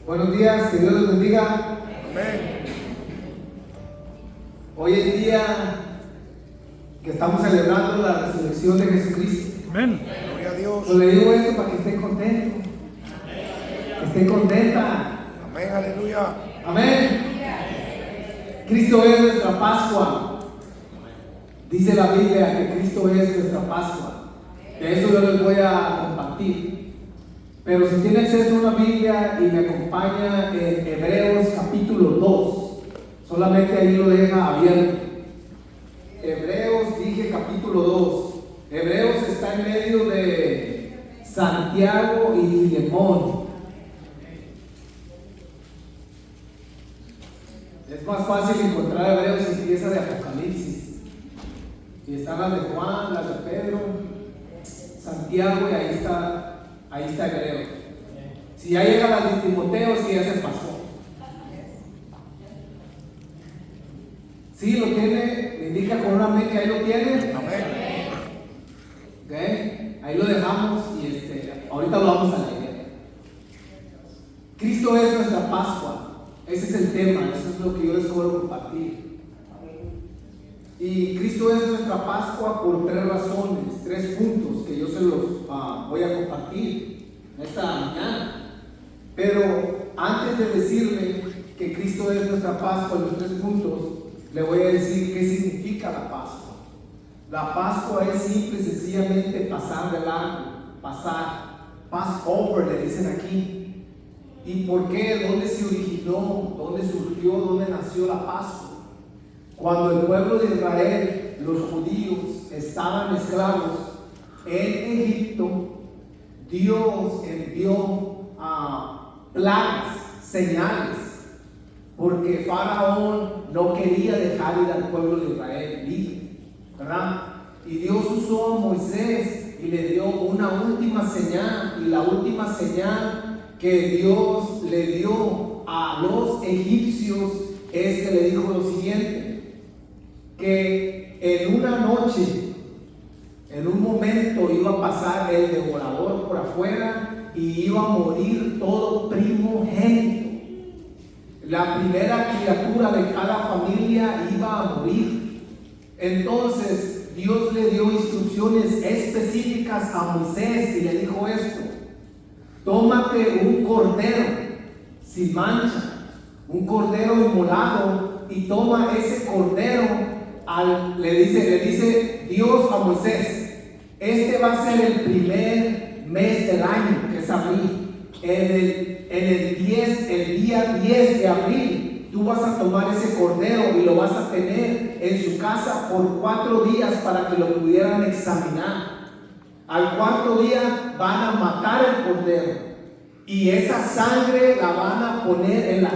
Buenos días, que Dios los bendiga. Amén. Hoy es día que estamos celebrando la resurrección de Jesucristo. Amén. Gloria a Dios. Yo le digo esto para que estén contentos, que estén contenta. Amén, aleluya. Amén. Cristo es nuestra Pascua. Dice la Biblia que Cristo es nuestra Pascua. De eso yo les voy a compartir. Pero si tiene acceso a una Biblia y me acompaña en Hebreos capítulo 2, solamente ahí lo deja abierto. Hebreos, dije capítulo 2. Hebreos está en medio de Santiago y Filemón. Es más fácil encontrar Hebreos si empieza de Apocalipsis. Y están las de Juan, las de Pedro, Santiago, y ahí está Hebreos. Si ya llega las de Timoteo, sí ya se pasó. Sí, lo tiene, me indica con una amén que ahí lo tiene. Amén. Okay. Ahí lo dejamos y ahorita lo vamos a leer. Cristo es nuestra Pascua. Ese es el tema, eso es lo que yo les quiero compartir. Y Cristo es nuestra Pascua por 3 razones, 3 puntos que yo se los voy a compartir esta mañana. Pero antes de decirle que Cristo es nuestra Pascua en los 3 puntos, le voy a decir qué significa la Pascua. La Pascua es simple y sencillamente pasar de largo, pasar, pass over le dicen aquí. ¿Y por qué? ¿Dónde se originó? ¿Dónde surgió? ¿Dónde nació la Pascua? Cuando el pueblo de Israel, los judíos, estaban esclavos en Egipto, Dios envió plagas, señales, porque Faraón no quería dejar ir al pueblo de Israel libre, ¿verdad? Y Dios usó a Moisés y le dio una última señal, y la última señal que Dios le dio a los egipcios es que le dijo lo siguiente: que en una noche, en un momento, iba a pasar el devorador por afuera y iba a morir todo primogénito. La primera criatura de cada familia iba a morir. Entonces Dios le dio instrucciones específicas a Moisés y le dijo esto: tómate un cordero sin mancha, un cordero inmolado, y toma ese cordero. Le dice Dios a Moisés: este va a ser el primer mes del año, que es abril. El día 10 de abril, tú vas a tomar ese cordero y lo vas a tener en su casa por 4 días para que lo pudieran examinar. Al 4º día van a matar el cordero y esa sangre la van a poner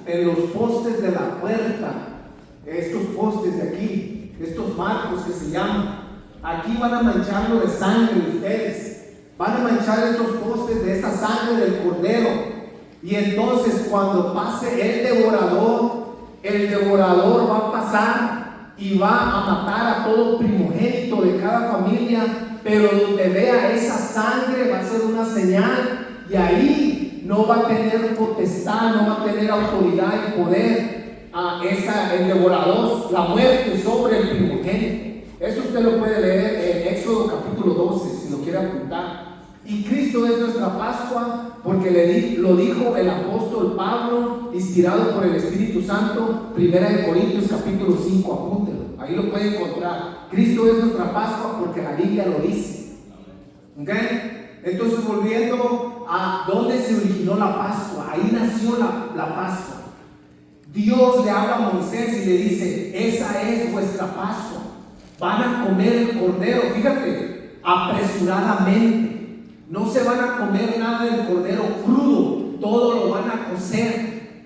en los postes de la puerta. Estos postes de aquí, estos marcos que se llaman, aquí van a mancharlo de sangre ustedes, van a manchar estos postes de esa sangre del cordero. Y entonces cuando pase el devorador va a pasar y va a matar a todo primogénito de cada familia, pero donde vea esa sangre va a ser una señal, y ahí no va a tener potestad, no va a tener autoridad y poder el devorador, la muerte sobre el primogénito. Eso usted lo puede leer en Éxodo capítulo 12 si lo quiere apuntar. Y Cristo es nuestra Pascua porque lo dijo el apóstol Pablo, inspirado por el Espíritu Santo, 1 Corintios capítulo 5, apúntelo, ahí lo puede encontrar. Cristo es nuestra Pascua porque la Biblia lo dice. ¿Okay? Entonces, volviendo a dónde se originó la Pascua, ahí nació la Pascua. Dios le habla a Moisés y le dice: esa es vuestra Pascua. Van a comer el cordero, fíjate, apresuradamente. No se van a comer nada del cordero crudo, todo lo van a cocer.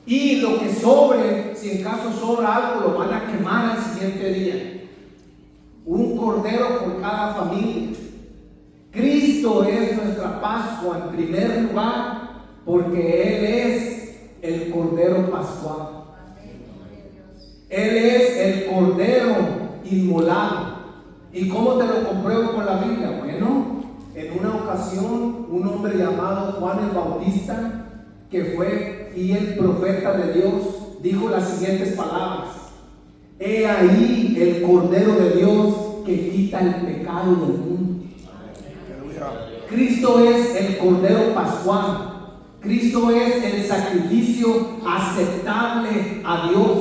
Y lo que sobre, si en caso sobra algo, lo van a quemar al siguiente día. Un cordero por cada familia. Cristo es nuestra Pascua en primer lugar porque Él es el Cordero Pascual. Él es el Cordero inmolado. ¿Y cómo te lo compruebo con la Biblia? Bueno, en una ocasión un hombre llamado Juan el Bautista que fue fiel profeta de Dios, dijo las siguientes palabras: he ahí el Cordero de Dios que quita el pecado del mundo. Cristo es el Cordero Pascual. Cristo es el sacrificio aceptable a Dios.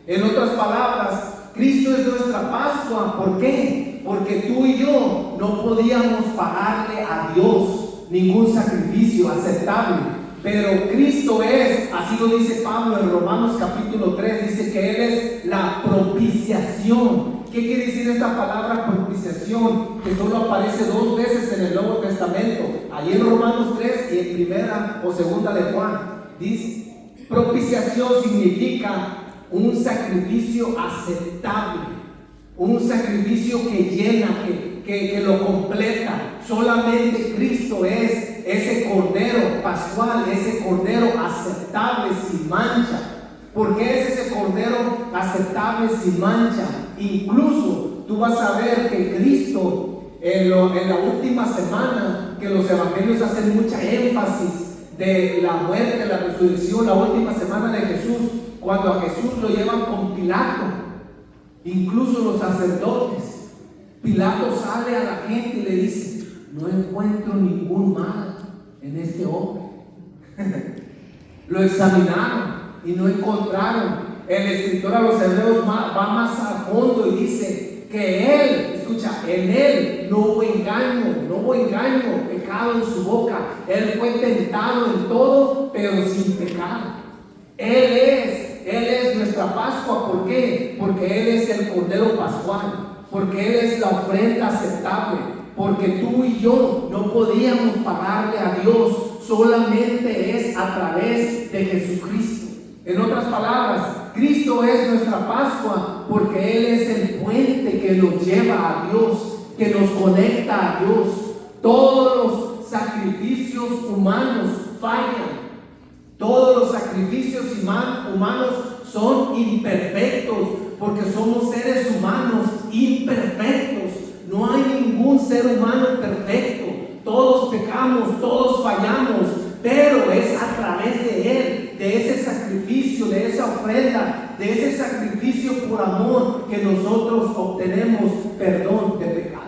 En otras palabras, Cristo es nuestra Pascua. ¿Por qué? Porque tú y yo no podíamos pagarle a Dios ningún sacrificio aceptable. Pero Cristo es, así lo dice Pablo en Romanos capítulo 3, dice que Él es la propiciación. ¿Qué quiere decir esta palabra propiciación? Que solo aparece 2 veces en el Nuevo Testamento, allí en Romanos 3 y en primera o segunda de Juan. Dice, propiciación significa un sacrificio aceptable, un sacrificio que llena, que lo completa. Solamente Cristo es ese Cordero Pascual, ese Cordero aceptable sin mancha. ¿Por qué es ese Cordero aceptable sin mancha? Incluso tú vas a ver que Cristo en la última semana, que los evangelios hacen mucha énfasis de la muerte, la resurrección, la última semana de Jesús, cuando a Jesús lo llevan con Pilato, incluso los sacerdotes, Pilato sale a la gente y le dice: no encuentro ningún mal en este hombre. Lo examinaron y no encontraron. El escritor a los hebreos va más a fondo y dice que él, escucha, en él no hubo engaño, pecado en su boca. Él fue tentado en todo, pero sin pecado. Él es nuestra Pascua. ¿Por qué? Porque Él es el Cordero Pascual, porque Él es la ofrenda aceptable, porque tú y yo no podíamos pagarle a Dios, solamente es a través de Jesucristo. En otras palabras, Cristo es nuestra Pascua porque Él es el puente que nos lleva a Dios, que nos conecta a Dios. Todos los sacrificios humanos fallan. Todos los sacrificios humanos son imperfectos, porque somos seres humanos imperfectos. No hay ningún ser humano perfecto. Todos pecamos, todos fallamos, pero es a través de Él, de ese sacrificio, de esa ofrenda, de ese sacrificio por amor, que nosotros obtenemos perdón de pecados.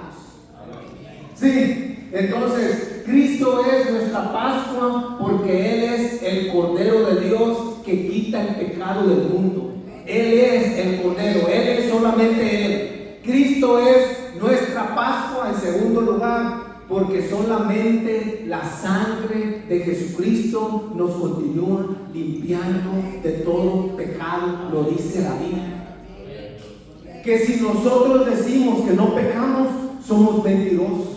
Sí, entonces Cristo es nuestra Pascua porque Él es el Cordero de Dios que quita el pecado del mundo. Él es el Cordero, Él es solamente Él. Cristo es nuestra Pascua, en segundo lugar, porque solamente la sangre de Jesucristo nos continúa limpiando de todo pecado, lo dice la Biblia. Que si nosotros decimos que no pecamos, somos mentirosos.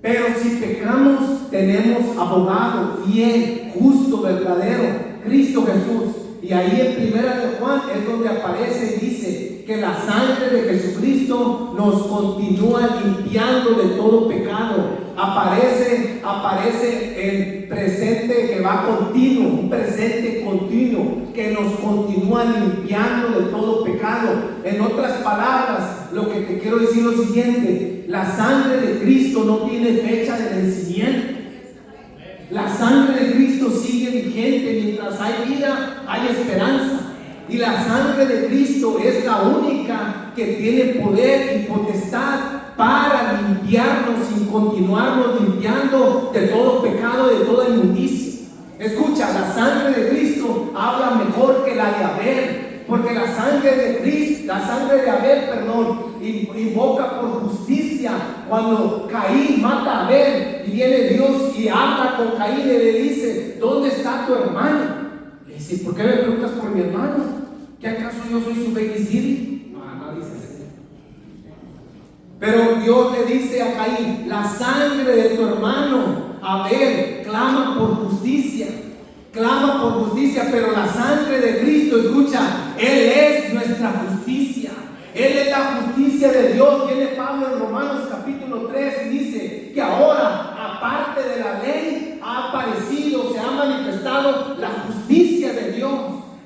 Pero si pecamos, tenemos abogado fiel, justo, verdadero, Cristo Jesús. Y ahí en primera de Juan es donde aparece y dice que la sangre de Jesucristo nos continúa limpiando de todo pecado. Aparece el presente que va continuo, un presente continuo que nos continúa limpiando de todo pecado. En otras palabras, lo que te quiero decir es lo siguiente: la sangre de Cristo no tiene fecha de vencimiento. La sangre de Cristo sigue vigente. Mientras hay vida, hay esperanza. Y la sangre de Cristo es la única que tiene poder y potestad para limpiarnos y continuarnos limpiando de todo pecado, de toda inmundicia. Escucha, la sangre de Cristo habla mejor que la de Abel. Porque la sangre de Abel, invoca por justicia. Cuando Caín mata a Abel y viene Dios y habla con Caín y le dice: ¿dónde está tu hermano? Le dice: ¿por qué me preguntas por mi hermano? ¿Qué acaso yo soy su babysitter? No dice así. Pero Dios le dice a Caín: la sangre de tu hermano Abel clama por justicia. Clama por justicia, pero la sangre de Cristo, escucha, Él es nuestra justicia. Él es la justicia de Dios. Viene Pablo en Romanos capítulo 3 y dice que ahora, aparte de la ley, ha aparecido, se ha manifestado la justicia de Dios.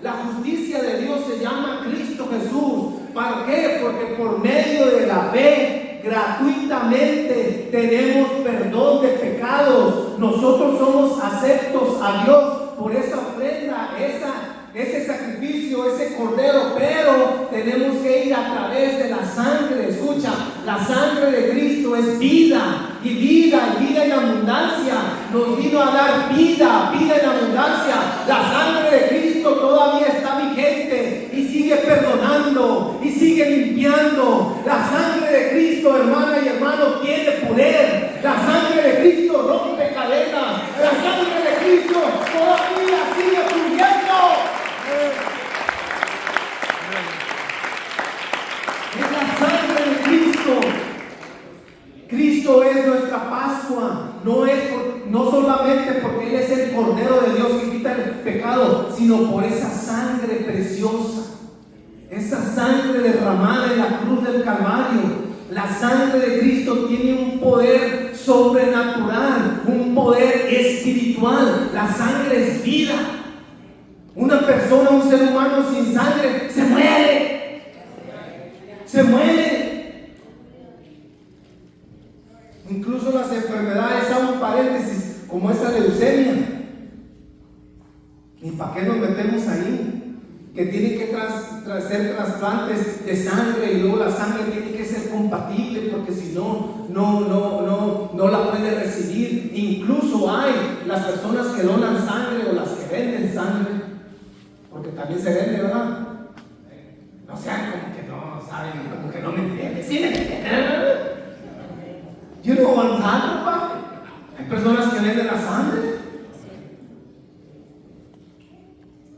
La justicia de Dios se llama Cristo Jesús. ¿Para qué? Porque por medio de la fe, gratuitamente tenemos perdón de pecados. Nosotros somos aceptos a Dios vino a dar vida, vida en abundancia. La sangre de Cristo todavía está vigente y sigue perdonando y sigue limpiando. La sangre de Cristo, hermana y hermano, tiene poder. La sangre de Cristo rompe cadenas. La sangre de Cristo todavía sigue fluyendo. Es la sangre de Cristo. Cristo es nuestra Pascua. No solamente porque Él es el Cordero de Dios que quita el pecado, sino por esa sangre preciosa, esa sangre derramada en la cruz del Calvario. La sangre de Cristo tiene un poder sobrenatural, un poder espiritual. La sangre es vida. Una persona, un ser humano sin sangre se muere. Se muere. Incluso las enfermedades, hago un paréntesis, como esa leucemia. ¿Y para qué nos metemos ahí? Que tienen que hacer trasplantes de sangre y luego la sangre tiene que ser compatible porque si no la puede recibir. Incluso hay las personas que donan sangre o las que venden sangre, porque también se vende, ¿verdad? No sean como que no saben, como que no me entienden. ¿Sí me entienden? You know what I'm talking about? Hay personas que venden la sangre.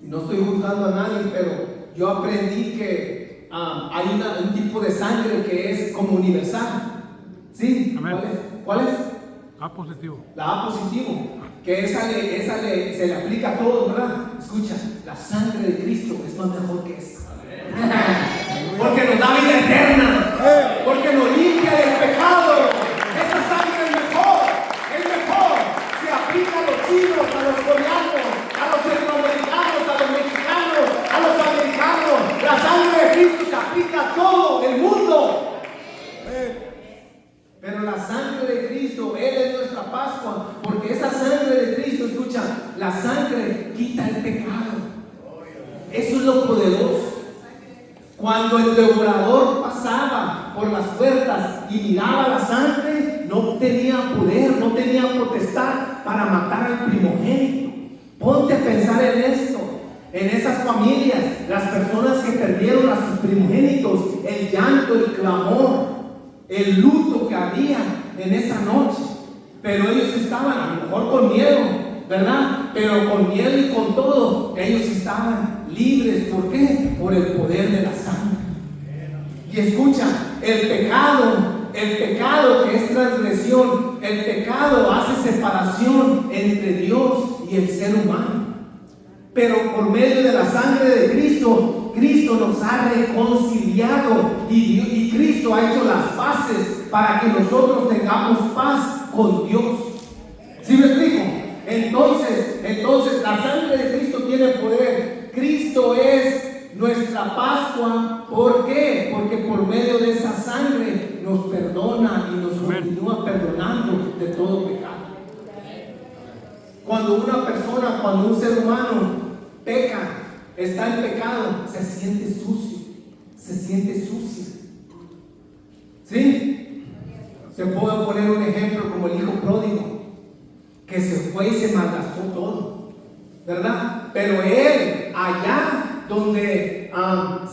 Y no estoy juzgando a nadie, pero yo aprendí que hay un tipo de sangre que es como universal. ¿Sí? Amén. ¿Cuál es? A positivo. La A positivo. Que esa se le aplica a todos, ¿verdad? Escucha, la sangre de Cristo es más mejor que esa. Porque nos da vida eterna. Porque nos limpia del pecado. Esa sangre es mejor. Se aplica a los chinos, a los coreanos, a los centroamericanos, a los mexicanos, a los americanos. La sangre de Cristo se aplica a todo el mundo. Pero la sangre de Cristo, Él es nuestra Pascua, porque esa sangre de Cristo, escucha, la sangre quita el pecado. Eso es lo poderoso. Cuando el devorador pasaba por las puertas y miraba la sangre, no tenía poder, no tenía potestad para matar al primogénito. Ponte a pensar en esto, en esas familias, las personas que perdieron a sus primogénitos, el llanto, el clamor, el luto que había en esa noche. Pero ellos estaban a lo mejor con miedo, ¿verdad? Pero con miedo y con todo, ellos estaban libres. ¿Por qué? Por el poder de la sangre. Y escucha, el pecado que es transgresión, el pecado hace separación entre Dios y el ser humano. Pero por medio de la sangre de Cristo, Cristo nos ha reconciliado y Cristo ha hecho las paces para que nosotros tengamos paz con Dios. ¿Sí me explico? Entonces la sangre de Cristo tiene poder. Cristo es nuestra Pascua. ¿Por qué? Porque por medio de esa sangre nos perdona y nos continúa perdonando de todo pecado. Cuando una persona, cuando un ser humano peca, está en pecado, se siente sucio, se siente sucia. ¿Sí? Se puede poner un ejemplo como el hijo pródigo, que se fue y se malgastó todo, ¿verdad? Pero él, allá donde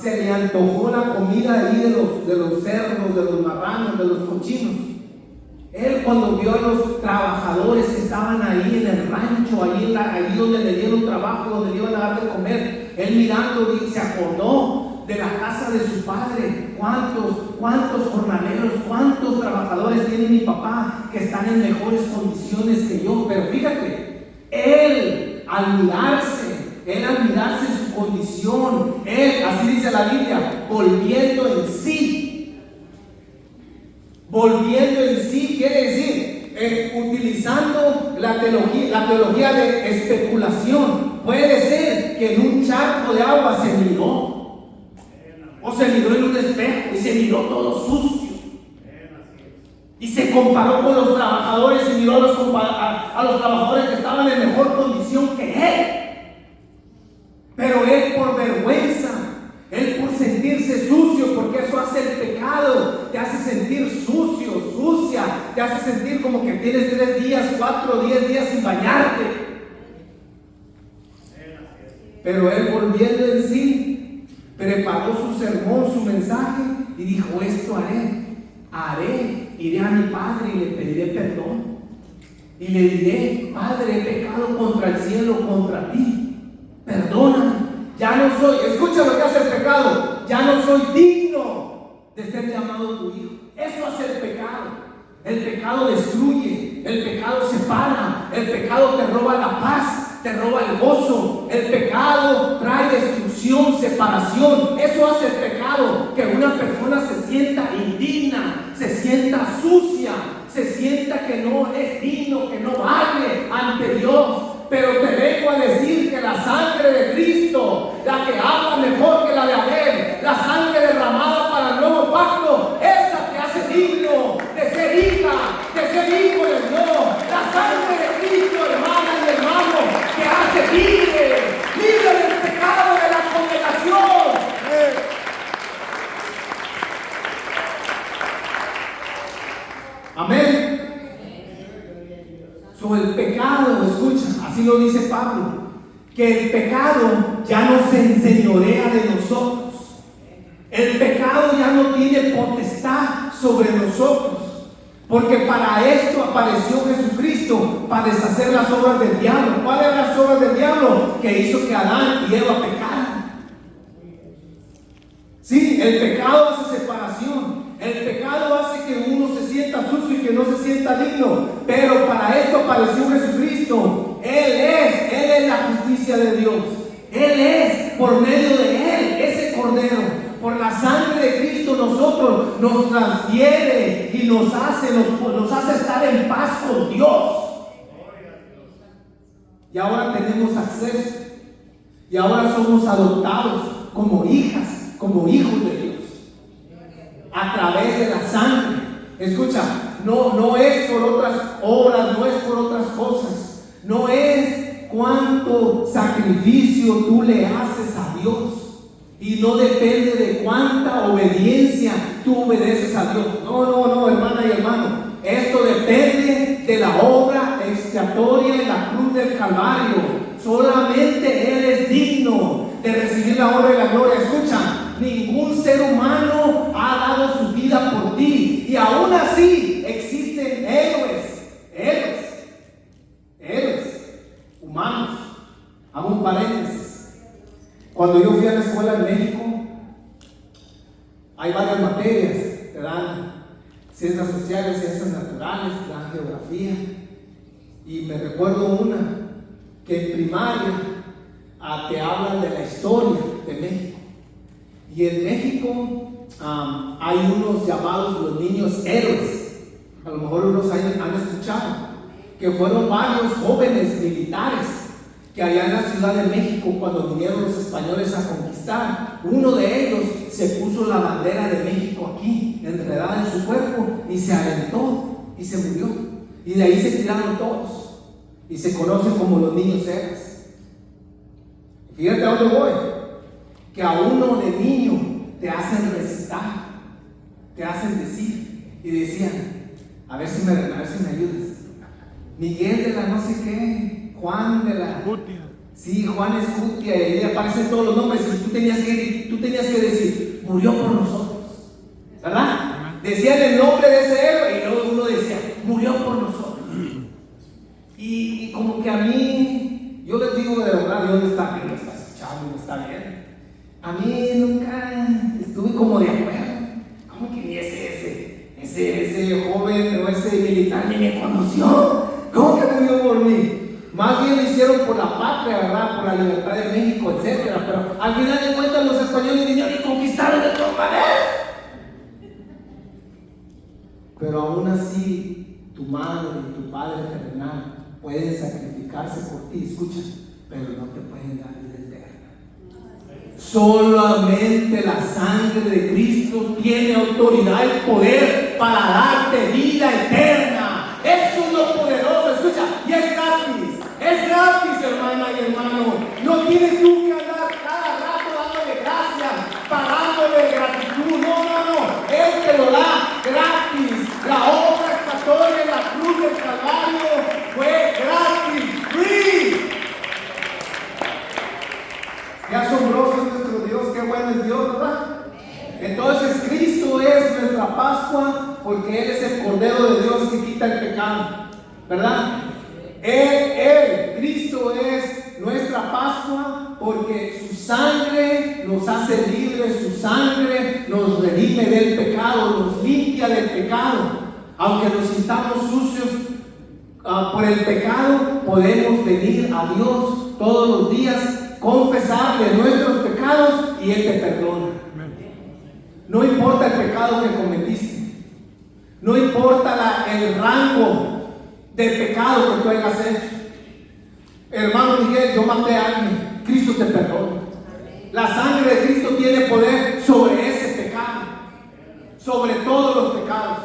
se le antojó la comida ahí de los cerdos, de los marranos, de los cochinos, él cuando vio a los trabajadores que estaban ahí en el rancho, ahí donde le dieron trabajo, donde le iban a dar de comer, él mirando se acordó de la casa de su padre. ¿Cuántos jornaleros, cuántos trabajadores tiene mi papá que están en mejores condiciones que yo? Pero fíjate, él al mirarse su condición, él, así dice la Biblia, volviendo en sí quiere decir, utilizando la teología de especulación. Puede ser que en un charco de agua se miró, o se miró en un espejo y se miró todo sucio, y se comparó con los trabajadores y miró a los trabajadores que estaban en mejor condición que él. Pero él, por vergüenza, él por sentirse sucio, porque eso hace el pecado, te hace sentir sucio, sucia, te hace sentir como que tienes 3 días, 4, 10 días sin bañarte. Pero él, volviendo en sí, preparó su sermón, su mensaje y dijo: esto haré, iré a mi padre y le pediré perdón. Y le diré: Padre, he pecado contra el cielo, contra ti, perdóname. Ya no soy, escucha lo que hace el pecado, ya no soy digno de ser llamado tu hijo. Eso hace el pecado. El pecado destruye, el pecado separa, el pecado te roba la paz, te roba el gozo. El pecado trae destrucción, separación. Eso hace el pecado, que una persona se sienta indigna, se sienta sucia, se sienta que no es digno, que no vale ante Dios. Pero te vengo a decir que la sangre de Cristo, la que habla mejor que la de Abel, la sangre derramada para el nuevo pacto, esa te hace digno de ser hija, de ser hijo de Dios. La sangre de Cristo, hermana y hermano, te hace libre, libre del pecado, de la condenación. Amén. Sobre el pecado, escucha, así lo dice Pablo, que el pecado ya no se enseñorea de nosotros. El pecado ya no tiene potestad sobre nosotros, porque para esto apareció Jesucristo, para deshacer las obras del diablo. ¿Cuáles eran las obras del diablo? Que hizo que Adán y Eva pecaran. Sí, el pecado hace separación. El pecado hace que uno se sienta sucio y que no se sienta digno. Pero para esto apareció Jesucristo. Él es la justicia de Dios. Él es, por medio de Él, ese Cordero. Por la sangre de Cristo nosotros nos transfiere y nos hace estar en paz con Dios. Y ahora tenemos acceso. Y ahora somos adoptados como hijas, como hijos de Dios. A través de la sangre. Escucha, no es por otras obras, no es por otras cosas. No es cuánto sacrificio tú le haces a Dios. Y no depende de cuánta obediencia tú obedeces a Dios. No, hermana y hermano. Esto depende de la obra expiatoria en la cruz del Calvario. Solamente Él es digno de recibir la honra y la gloria. Escucha. Ningún ser humano ha dado su vida por ti. Y aún así existen héroes humanos. Hago un paréntesis. Cuando yo fui a la escuela en México, hay varias materias. Te dan ciencias sociales, ciencias naturales, te dan geografía. Y me recuerdo una que en primaria te hablan de la historia de México. Y en México hay unos llamados los niños héroes. A lo mejor unos han escuchado, que fueron varios jóvenes militares que allá en la Ciudad de México, cuando vinieron los españoles a conquistar, uno de ellos se puso la bandera de México aquí, enredada en su cuerpo, y se aventó y se murió. Y de ahí se tiraron todos y se conocen como los niños héroes. Fíjate a dónde voy. Que a uno de niño te hacen recitar, te hacen decir, y decían: a ver si me ayudas. Miguel de la no sé qué, Juan de la Escutia. Sí, Juan Escutia, y ahí aparecen todos los nombres, y tú tenías que decir: murió por nosotros, ¿verdad? Decían el nombre de ese héroe, y luego uno decía: murió por nosotros. Y como que a mí, yo les digo de verdad, Dios está bien, está escuchando, está bien. A mí nunca estuve como de acuerdo. ¿Cómo que ni ese joven o ese militar ni me conoció? ¿Cómo que murió por mí? Más bien lo hicieron por la patria, ¿verdad? Por la libertad de México, etc. Pero al final de cuentas los españoles vinieron y conquistaron de todas maneras. Pero aún así, tu madre y tu padre terrenal pueden sacrificarse por ti, escucha, pero no te pueden dar vida eterna. Solamente la sangre de Cristo tiene autoridad y poder para darte vida eterna. Eso es lo poderoso, escucha, y es gratis, hermana y hermano. No tienes tú que andar cada rato dándole gracias, pagándole gratitud. No, Él te lo da gratis. La obra expiatoria en la cruz porque Él es el Cordero de Dios que quita el pecado, ¿verdad? Cristo es nuestra Pascua porque su sangre nos hace libres, su sangre nos redime del pecado, nos limpia del pecado. Aunque nos sintamos sucios por el pecado, podemos venir a Dios todos los días, confesarle nuestros pecados y Él te perdona. No importa el pecado que cometiste, no importa el rango del pecado que tú hayas hecho. Hermano Miguel, yo maté a alguien, Cristo te perdona. La sangre de Cristo tiene poder sobre ese pecado, sobre todos los pecados.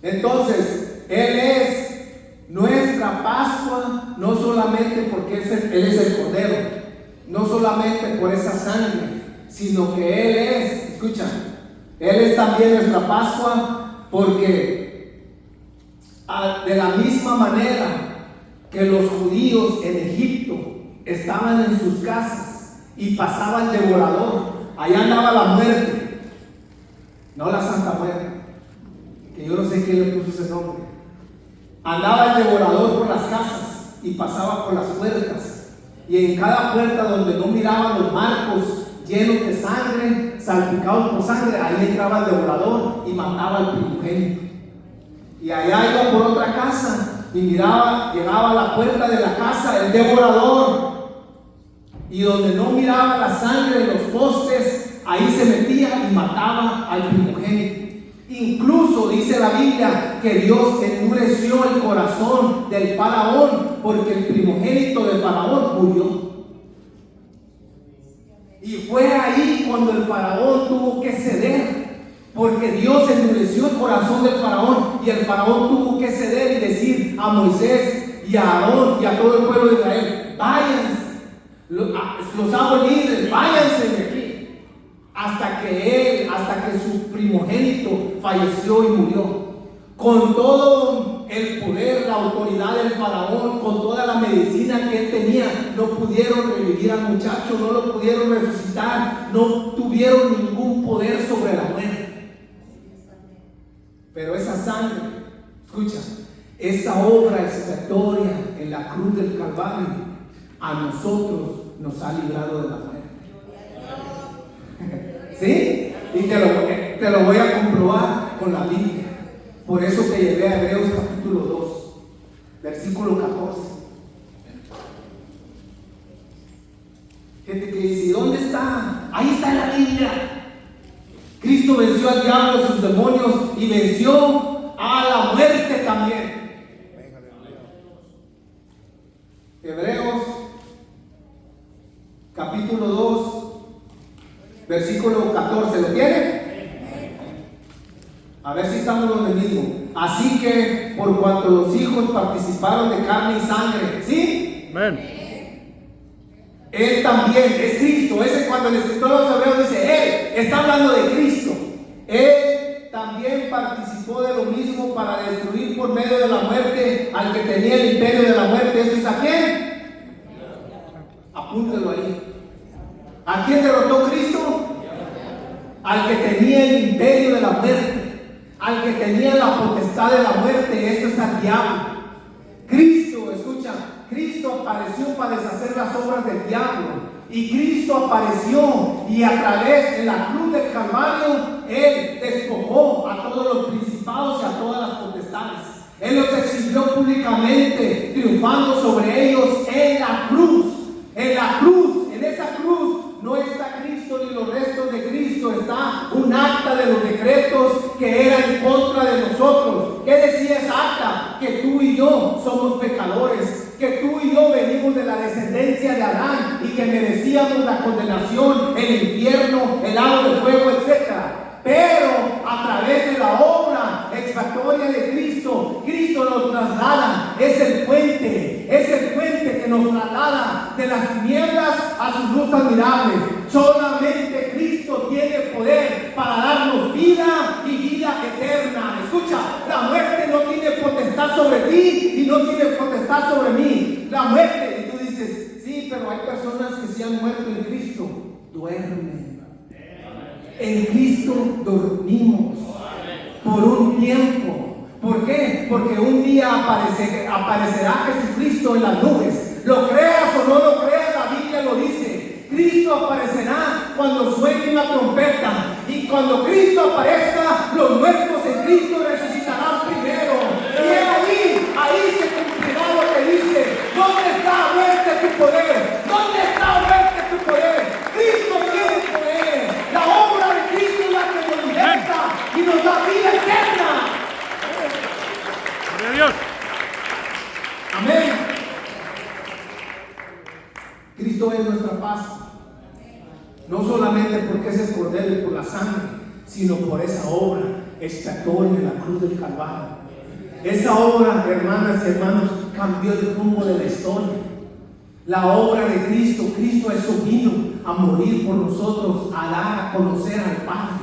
Entonces, Él es nuestra Pascua, no solamente porque Él es el Cordero, no solamente por esa sangre, sino que Él es, escucha, Él es también nuestra Pascua porque de la misma manera que los judíos en Egipto estaban en sus casas y pasaba el devorador, allá andaba la muerte, no la Santa Muerte, que yo no sé quién le puso ese nombre. Andaba el devorador por las casas y pasaba por las puertas, y en cada puerta donde no miraban los marcos llenos de sangre, salpicados por sangre, ahí entraba el devorador y mataba al primogénito. Y allá iba por otra casa y miraba, llegaba a la puerta de la casa el devorador, y donde no miraba la sangre en los postes, ahí se metía y mataba al primogénito. Incluso dice la Biblia que Dios endureció el corazón del faraón porque el primogénito del faraón murió. Y fue ahí cuando el faraón tuvo que ceder, porque Dios endureció el corazón del faraón y el faraón tuvo que ceder y decir a Moisés y a Aarón y a todo el pueblo de Israel: váyanse, los hago libres, váyanse de aquí. Hasta que su primogénito falleció y murió. Con todo el poder, la autoridad del faraón, con toda la medicina que él tenía, no pudieron revivir al muchacho, no lo pudieron resucitar, no tuvieron ningún poder sobre la muerte. Pero esa sangre, escucha, esa obra expiatoria en la cruz del Calvario, a nosotros nos ha librado de la muerte. ¿Sí? Y te lo voy a comprobar con la Biblia. Por eso te llevé a Hebreos capítulo 2, versículo 14. Gente que dice: ¿y dónde está? Ahí está en la Biblia. Cristo venció al diablo, a sus demonios, y venció a la muerte también. Hebreos capítulo 2, versículo 14, ¿lo tiene? A ver si estamos donde mismo. Así que por cuanto los hijos participaron de carne y sangre, ¿sí? Amén. Él también es Cristo. Ese cuando el escritor de los Hebreos dice Él, está hablando de Cristo. Él también participó de lo mismo para destruir por medio de la muerte al que tenía el imperio de la muerte. ¿Esto es a quién? Apúntelo ahí. ¿A quién derrotó Cristo? Al que tenía el imperio de la muerte, al que tenía la potestad de la muerte. Esto es al diablo. Cristo, escucha, Cristo apareció para deshacer las obras del diablo. Y Cristo apareció y a través de la cruz del Calvario Él despojó a todos los principados y a todas las potestades. Él los exhibió públicamente, triunfando sobre ellos en la cruz. En la cruz, en esa cruz no está Cristo ni los restos de Cristo, está un acta de los decretos que era en contra de nosotros. ¿Qué decía esa acta? Que tú y yo somos pecadores, que tú y yo venimos de la descendencia de Adán y que merecíamos la condenación, el infierno, el lago de fuego, etc. Pero a través de la obra expiatoria de Cristo, Cristo nos traslada, es el puente que nos traslada de las tinieblas a su luz admirable. Solamente Cristo tiene poder para darnos vida y vida eterna. Escucha, la muerte no tiene potestad sobre ti y no tiene potestad sobre mí. La muerte, y tú dices: sí, pero hay personas que se han muerto en Cristo. Duermen. En Cristo dormimos. aparecerá Jesucristo en las nubes. Lo creas o no lo creas, la Biblia lo dice. Cristo aparecerá cuando suene una trompeta. Y cuando Cristo aparezca, los muertos en Cristo resucitarán primero. Y ahí se cumplirá lo que dice: ¿dónde está muerte tu poder? ¿Dónde está muerte tu poder? Cristo tiene poder. La obra de Cristo es la que nos liberta y nos da vida eterna. ¡Gloria a Dios! Amén. Cristo es nuestra Pascua. No solamente porque es el Cordero y por la sangre, sino por esa obra expiatoria en la cruz del Calvario. Esa obra, hermanas y hermanos, cambió el rumbo de la historia. La obra de Cristo, Cristo Jesús vino a morir por nosotros, a dar a conocer al Padre.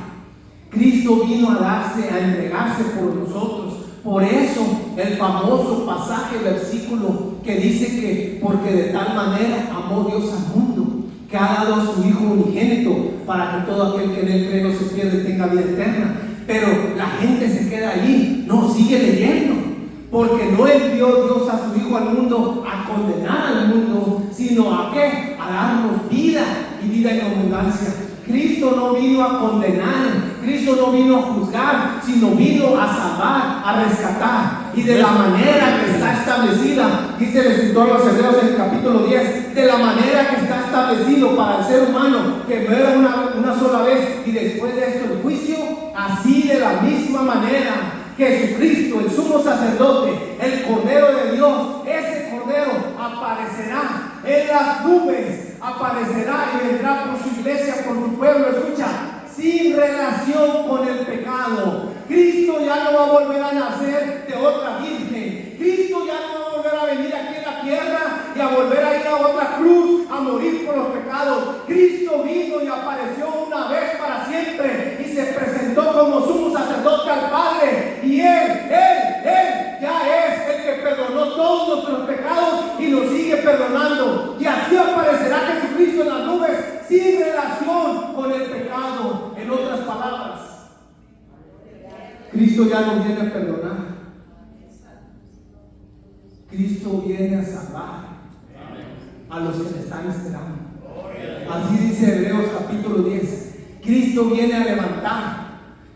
Cristo vino a darse, a entregarse por nosotros. Por eso el famoso pasaje, versículo que dice que porque de tal manera amó Dios al mundo, que ha dado a su Hijo unigénito, para que todo aquel que en él cree no se pierda y tenga vida eterna. Pero la gente se queda allí, no sigue leyendo, porque no envió Dios a su Hijo al mundo a condenar al mundo, sino a ¿qué? A darnos vida y vida en abundancia. Cristo no vino a condenar, Cristo no vino a juzgar, sino vino a salvar, a rescatar. Y de la manera que está establecida, dice el escritor a los Hebreos en el capítulo 10, de la manera que está establecido para el ser humano, que muera una sola vez y después de esto el juicio, así de la misma manera Jesucristo, el sumo sacerdote, el Cordero de Dios, ese Cordero aparecerá en las nubes, aparecerá y vendrá por su iglesia, por su pueblo, escucha, sin relación con el pecado. Cristo ya no va a volver a nacer de otra virgen. Cristo ya no va a volver a venir aquí en la tierra y a volver a ir a otra cruz a morir por los pecados. Cristo vino y apareció una vez para siempre y se presentó como sumo sacerdote al Padre. Y Él ya es el que perdonó todos nuestros pecados y nos sigue perdonando. Y así aparecerá Jesucristo en las nubes sin relación con el pecado. En otras palabras, Cristo ya no viene a perdonar. Cristo viene a salvar a los que le están esperando. Así dice Hebreos capítulo 10. Cristo viene a levantar.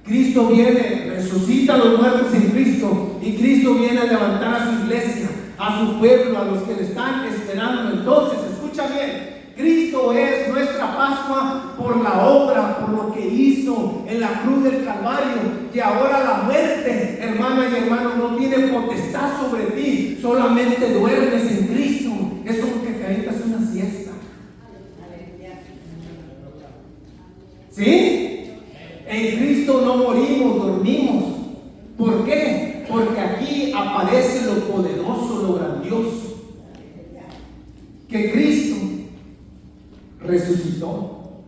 Cristo viene, resucita a los muertos en Cristo. Y Cristo viene a levantar a su iglesia, a su pueblo, a los que le están esperando. Entonces, escucha bien. Cristo es nuestra Pascua por la obra, por lo que hizo en la cruz del Calvario. Y ahora la muerte, hermana y hermano, no tiene potestad sobre ti. Solamente duermes en Cristo. Es como que te aventas una siesta. ¿Sí? En Cristo no morimos, dormimos. ¿Por qué? Porque aquí aparece lo poderoso, lo grandioso. Que Cristo resucitó.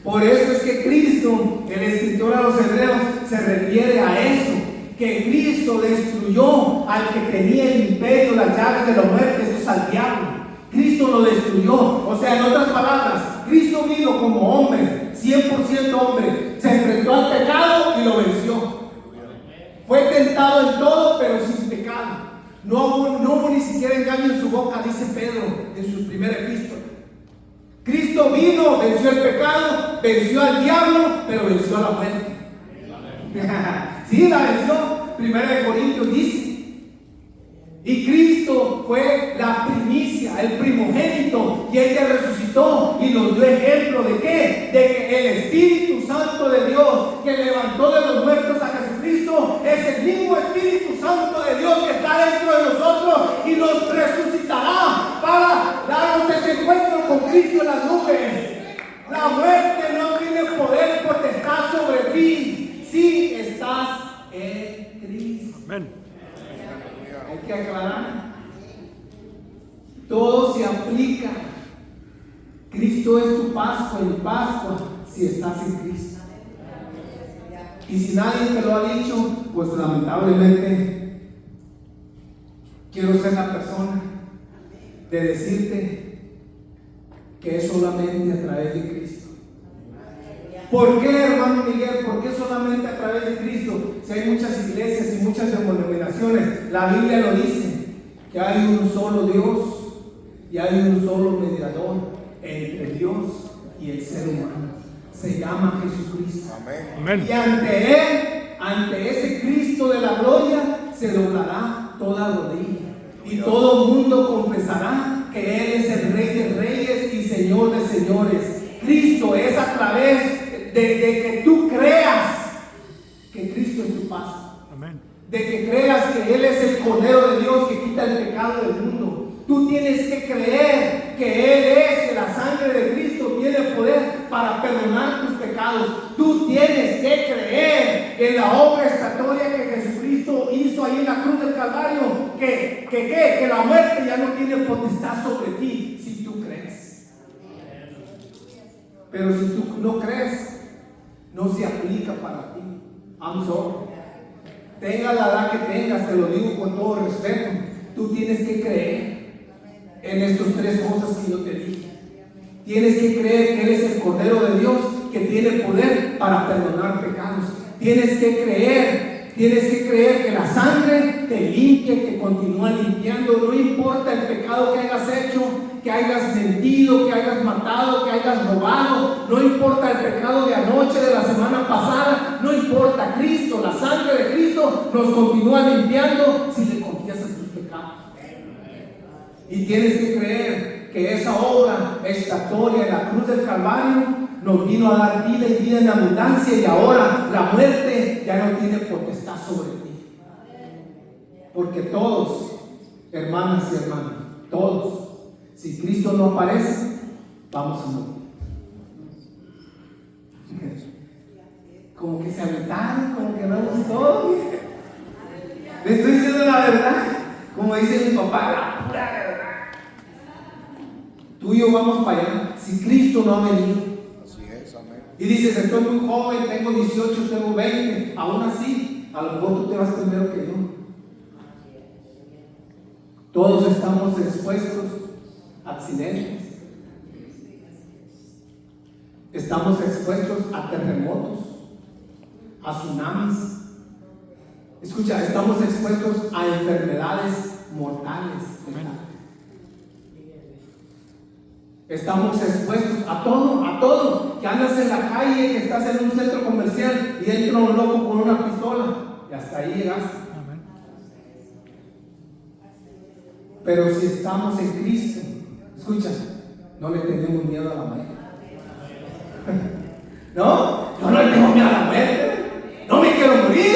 Por eso es que Cristo, el escritor a los Hebreos, se refiere a eso, que Cristo destruyó al que tenía el imperio, las llaves de la muerte, eso es al diablo. Cristo lo destruyó. O sea, en otras palabras, Cristo vino como hombre, 100% hombre, se enfrentó al pecado y lo venció. Fue tentado en todo, pero sin pecado. No hubo ni siquiera engaño en su boca, dice Pedro en su primera epístola. Cristo vino, venció el pecado, venció al diablo, pero venció a la muerte. Sí, la venció. Primera de Corintios dice. Y Cristo fue la primicia, el primogénito, y Él ya resucitó y nos dio ejemplo de ¿qué? De que el Espíritu Santo de Dios que levantó de los muertos a Jesucristo es el mismo Espíritu Santo de Dios que está dentro de nosotros y nos resucitará para darnos ese encuentro con Cristo en las nubes. La muerte no tiene poder, potestad sobre ti si estás en Cristo. Amén. Hay que aclarar. Todo se aplica. Cristo es tu Pascua y Pascua si estás en Cristo. Y si nadie te lo ha dicho, pues lamentablemente quiero ser la persona de decirte que es solamente a través de Cristo. ¿Por qué, hermano Miguel? ¿Por qué solamente a través de Cristo? Si hay muchas iglesias y muchas denominaciones, la Biblia lo dice, que hay un solo Dios y hay un solo mediador entre Dios y el ser humano. Se llama Jesucristo. Amén. Y ante Él, ante ese Cristo de la gloria, se doblará toda rodilla. Y todo mundo confesará que Él es el Rey de Reyes y Señor de Señores. Cristo es a través de que tú creas que Cristo es tu paz. Amén. De que creas que Él es el Cordero de Dios que quita el pecado del mundo. Tú tienes que creer que Él es, que la sangre de Cristo tiene poder para perdonar tus pecados. Tú tienes que creer en la obra expiatoria que Jesucristo hizo ahí en la cruz del Calvario, que la muerte ya no tiene potestad sobre ti si tú crees. Pero si tú no crees, no se aplica para ti. I'm sorry. Tenga la edad que tengas, te lo digo con todo respeto, tú tienes que creer en estas tres cosas que yo te dije. Tienes que creer que Él es el Cordero de Dios que tiene poder para perdonar pecados. Tienes que creer que la sangre te limpia, que continúa limpiando. No importa el pecado que hayas hecho, que hayas mentido, que hayas matado, que hayas robado. No importa el pecado de anoche, de la semana pasada. No importa, Cristo, la sangre de Cristo nos continúa limpiando si le confiesas tus pecados. Y tienes que creer que esa obra expiatoria en la cruz del Calvario nos vino a dar vida y vida en abundancia, y ahora la muerte ya no tiene potestad sobre ti. Porque todos, hermanas y hermanos, todos, si Cristo no aparece, vamos a morir. Como que se aventaron, como que no gustó. Le estoy diciendo la verdad, como dice mi papá, la pura verdad. Tú y yo vamos para allá, si Cristo no ha venido. Así es, amén. Y dices, estoy muy joven, tengo 18, tengo 20, aún así, a lo mejor tú te vas primero que yo. Todos estamos expuestos a accidentes. Estamos expuestos a terremotos, a tsunamis. Escucha, estamos expuestos a enfermedades mortales. Estamos expuestos a todo, que andas en la calle, que estás en un centro comercial y entra un loco con una pistola y hasta ahí llegaste. Pero si estamos en Cristo, escucha, no le tenemos miedo a la muerte. ¿No? Yo no le tengo miedo a la muerte. No me quiero morir.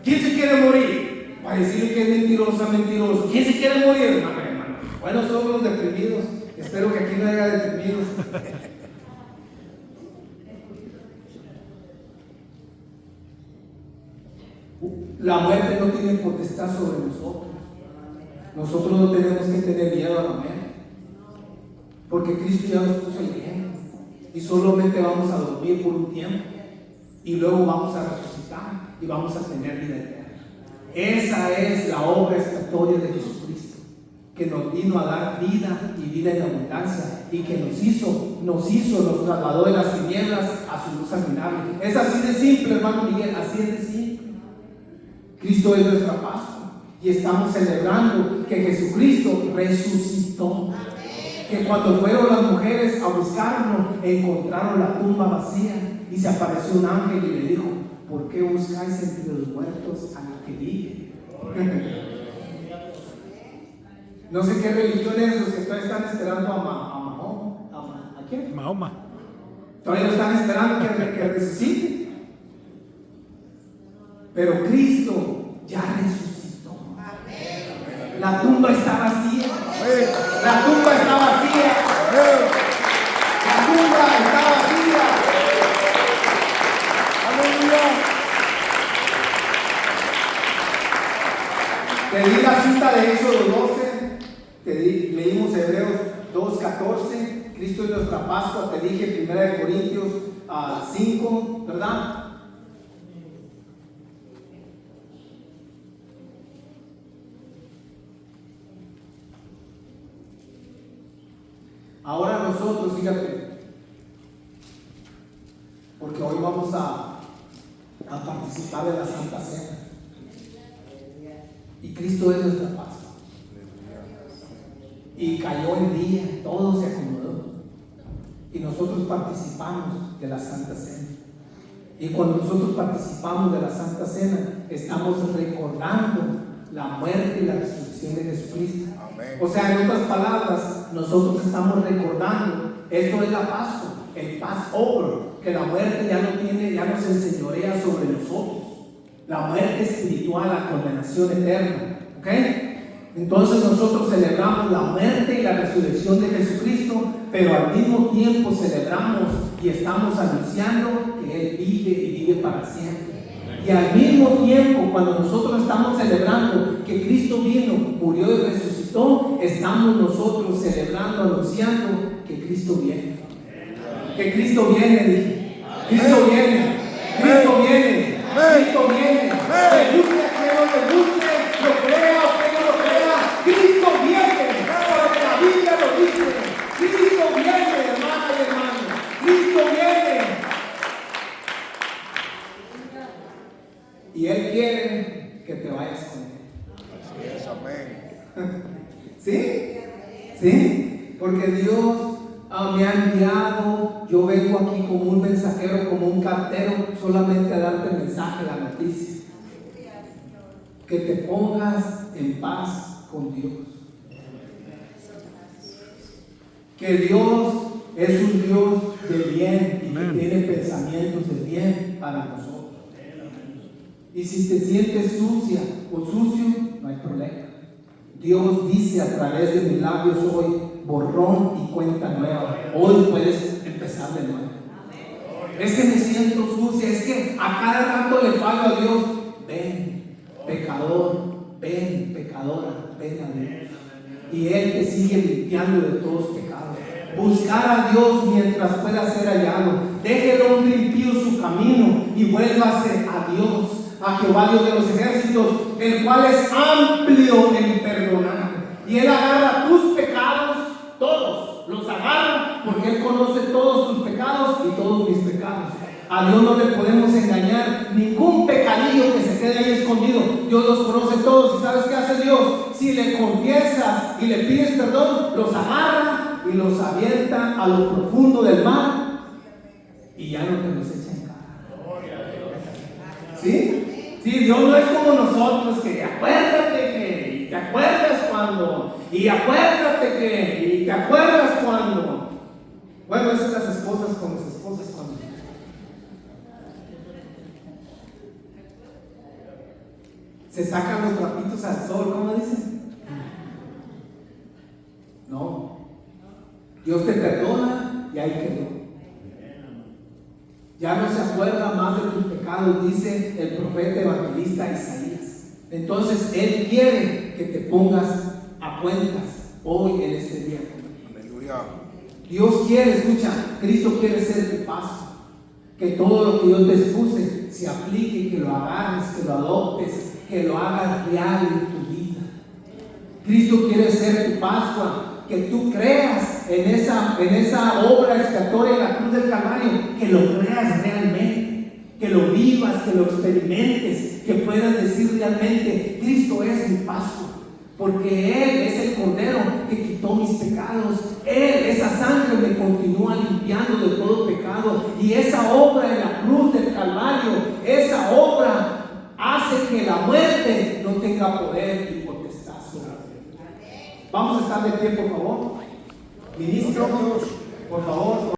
¿Quién se quiere morir? Para decirle que es mentiroso. ¿Quién se quiere morir, hermano? Bueno, somos los deprimidos. Espero que aquí no haya deprimidos. La muerte no tiene potestad sobre nosotros. Nosotros no tenemos que tener miedo a la muerte, porque Cristo ya nos puso el bien y solamente vamos a dormir por un tiempo y luego vamos a resucitar y vamos a tener vida eterna. Esa es la obra expiatoria de Jesucristo, que nos vino a dar vida y vida en abundancia, y que nos trasladó de las tinieblas a su luz admirable. Es así de simple, hermano Miguel, así es de simple. Cristo es nuestra Pascua y estamos celebrando que Jesucristo resucitó. Que cuando fueron las mujeres a buscarlo, encontraron la tumba vacía y se apareció un ángel y le dijo: ¿por qué buscáis entre los muertos al que vive? No sé qué religión es los que todavía están esperando a Mahoma. ¿A quién? Mahoma. Todavía lo están esperando que resucite. Pero Cristo ya resucitó. La tumba está vacía. La tumba está vacía. La tumba está vacía. Aleluya. Te di la cita de Éxodo 12. Leímos Hebreos 2:14. Cristo es nuestra Pascua. Te dije 1 Corintios 5, ¿verdad? Ahora nosotros, fíjate, vamos a participar de la Santa Cena. Y Cristo es nuestra Pascua. Y cayó el día, todo se acomodó. Y nosotros participamos de la Santa Cena. Y cuando nosotros participamos de la Santa Cena, estamos recordando la muerte y la resurrección de Jesucristo. Amén. O sea, en otras palabras, nosotros estamos recordando, esto es la Pascua, el Passover, que la muerte ya no se enseñorea sobre nosotros. La muerte espiritual, la condenación eterna. ¿Ok? Entonces nosotros celebramos la muerte y la resurrección de Jesucristo, pero al mismo tiempo celebramos y estamos anunciando que Él vive y vive para siempre. Y al mismo tiempo, cuando nosotros estamos celebrando que Cristo vino, murió y resucitó, estamos nosotros celebrando, anunciando que Cristo viene. Que Cristo viene, dije. Cristo viene. Cristo viene. Cristo viene. Le guste a quien no le guste, lo crea o que no lo crea, Cristo viene. Porque la Biblia lo dice. Cristo viene, hermana y hermano. Cristo viene. Y Él quiere que te vayas con Él. Así es, amén. ¿Sí? ¿Sí? Porque Dios me ha enviado. Yo vengo aquí como un mensajero, como un cartero, solamente a darte el mensaje, la noticia. Que te pongas en paz con Dios. Que Dios es un Dios de bien y que tiene pensamientos de bien para nosotros. Y si te sientes sucia o sucio, no hay problema. Dios dice a través de mis labios hoy, borrón y cuenta nueva. Hoy puedes empezar de nuevo. Es que me siento sucia, es que a cada rato le fallo a Dios. Ven, pecador, ven, pecadora, ven a Dios. Y Él te sigue limpiando de todos los pecados. Buscar a Dios mientras pueda ser hallado. Deje el hombre impío su camino y vuélvase a Dios, a Jehová Dios de los ejércitos, el cual es amplio en perdonar. Y Él agarra tus pecados, todos los agarra, porque Él conoce todos tus pecados y todos mis pecados. A Dios no le podemos engañar, ningún pecadillo que se quede ahí escondido. Dios los conoce todos. ¿Y sabes qué hace Dios? Si le confiesas y le pides perdón, los agarra y los avienta a lo profundo del mar y ya no te los echa en cara. ¿Sí? Sí, Dios no es como nosotros, que acuérdate que, y te acuerdas cuando, y acuérdate que, y te acuerdas cuando. Bueno, esas las esposas con las esposas cuando. Se sacan los trapitos al sol, ¿cómo dicen? No. Dios te perdona y ahí quedó. Ya no se acuerda más de tus pecados, dice el profeta evangelista Isaías. Entonces Él quiere que te pongas a cuentas hoy en este día. Aleluya. Dios quiere, escucha, Cristo quiere ser tu paso. Que todo lo que yo te expuse se aplique, que lo agarres, que lo adoptes, que lo hagas real en tu vida. Cristo quiere ser tu Pascua. Que tú creas en esa obra expiatoria en la cruz del Calvario, que lo creas realmente, que lo vivas, que lo experimentes, que puedas decir realmente, Cristo es mi Pascua, porque Él es el Cordero que quitó mis pecados. Él, esa sangre me continúa limpiando de todo pecado, y esa obra en la cruz del Calvario, esa obra hace que la muerte no tenga poder y potestad sobre mí. Vamos a estar de pie, por favor. Ministro, por favor.